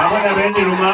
அமர வேண்டிடுமா?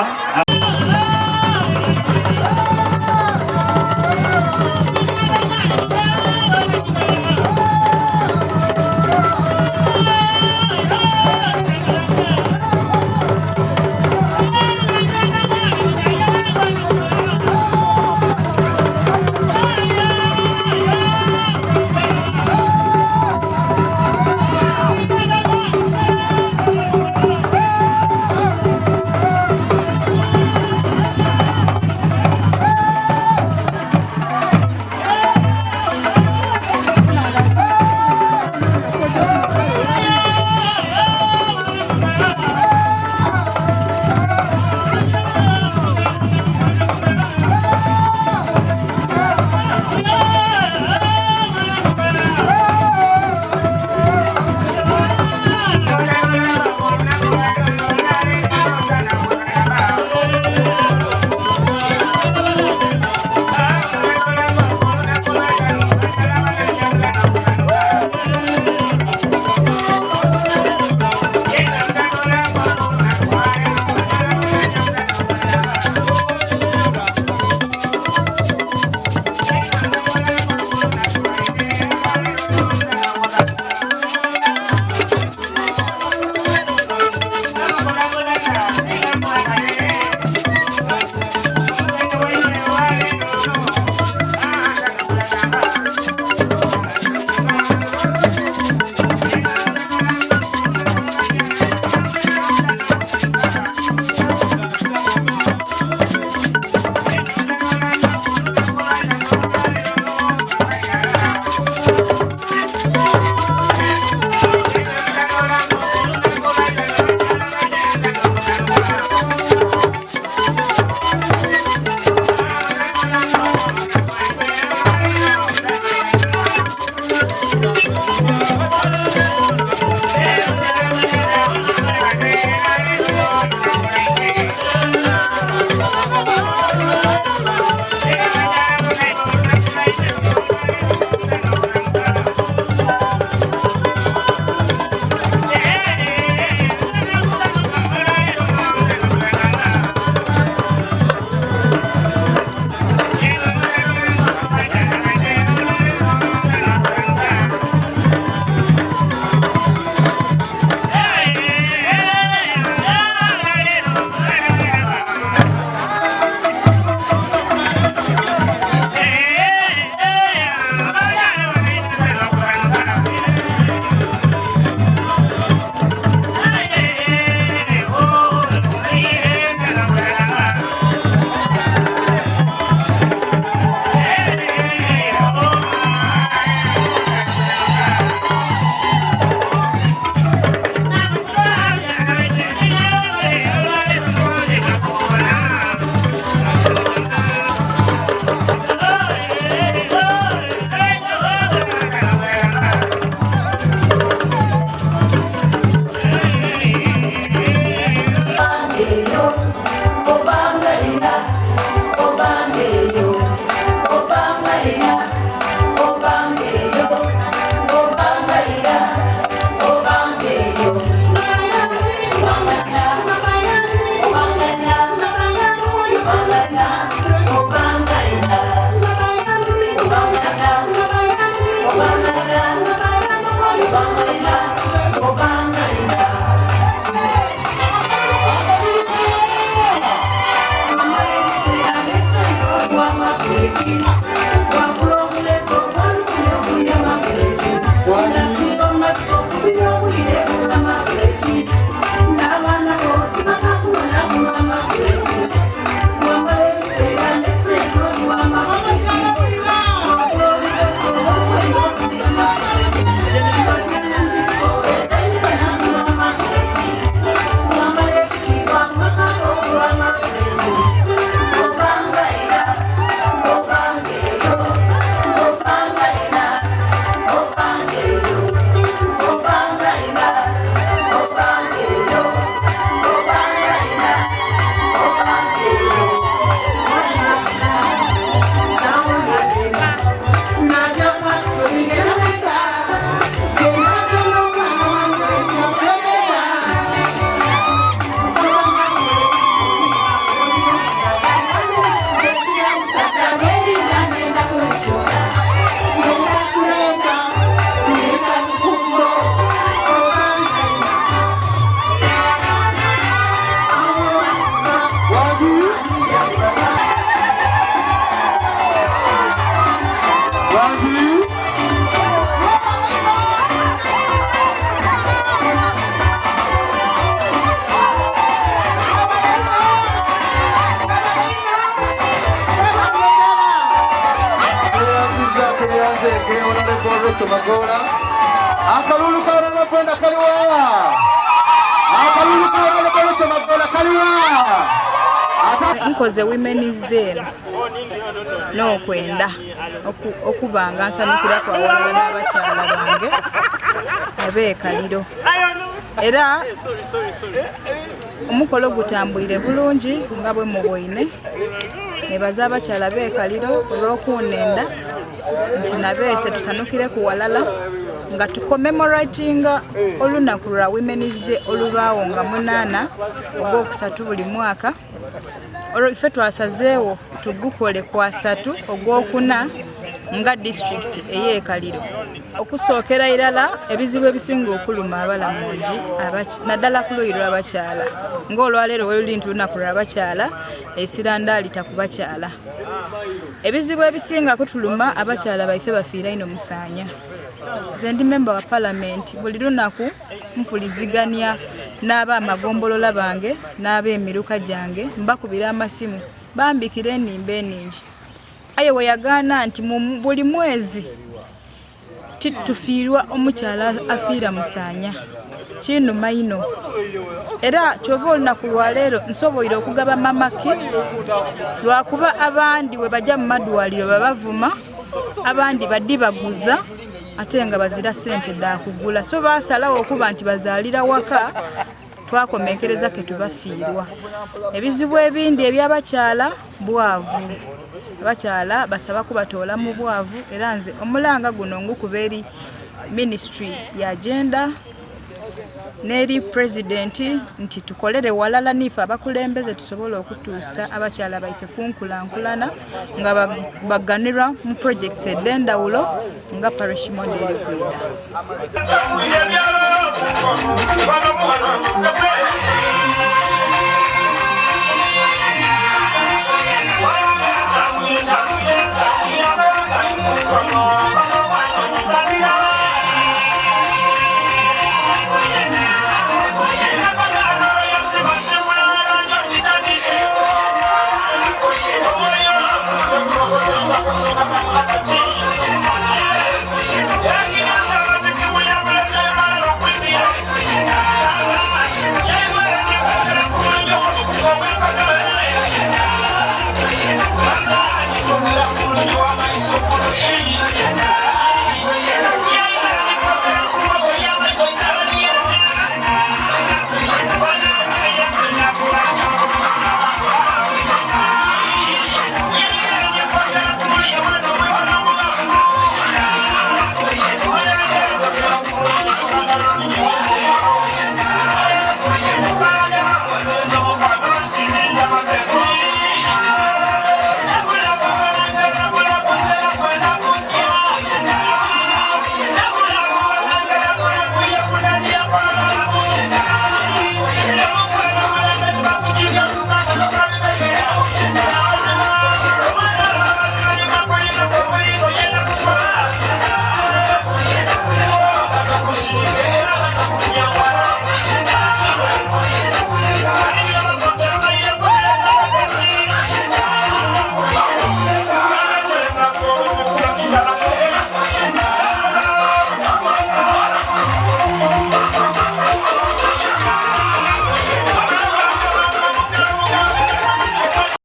Roberto Magora. Akalulu kawana kwenda kaliwa. Akalulu kawana Roberto Magora kaliwa. Nkoze Women's Day no kwenda okubanga nsanukira kwa wala n'abakyala bange abeekaliro era omukolo gutambwire bulungi nga bwe mubwoine nebaza abakyala beekaliro olw'okunenda nti nabeese tusanukire ku walala nga tucommemoratinga olunaku lwa Women's Day olubaawo nga 8 ogwokusatu buli mwaka. Ife twasazeewo tugukole kwa 3 ogwokuna nga district eyeekaliro okusookera irala ebizibu ebisinga okuluma abalamungi naddala ku luuyi lw'abakyala ng'olwaleero weluli nti lunaku lw'abakyala esirandaali takubakyala ebizibu ebisinga kutuluma abakyala baife bafiira ino musaanya. Nze ndi memba wa palamenti buli lunaku mpuliziganya n'aba amagombolola bange n'ab'emiruka gyange mbakubira amasimu bambikira enimba eningi aye weyagaana nti mu buli mwezi tufiirwa omukyala afiira musaanya kinuma ino era kyova olunaku lwaleero nsoboire okugaba mama kids lwakuba abandi we bajja mu madwaliro babavuma abandi baddi baguza ate nga bazira sente dakugula so basalawo okuba nti bazaalira waka twakomekereza ke tubafiirwa. Ebizibu ebindi eby'abakyala bwavu abakyala basaba kubatoola mu bwavu era nze omulanga guno ngukuba eri ministry ya gender n'eri president nti tukolere walala nife abakulembeze tusobole okutuusa abakyala baife kunkulankulana nga baganirwa mu projects ed'endawulo nga parish model gwida.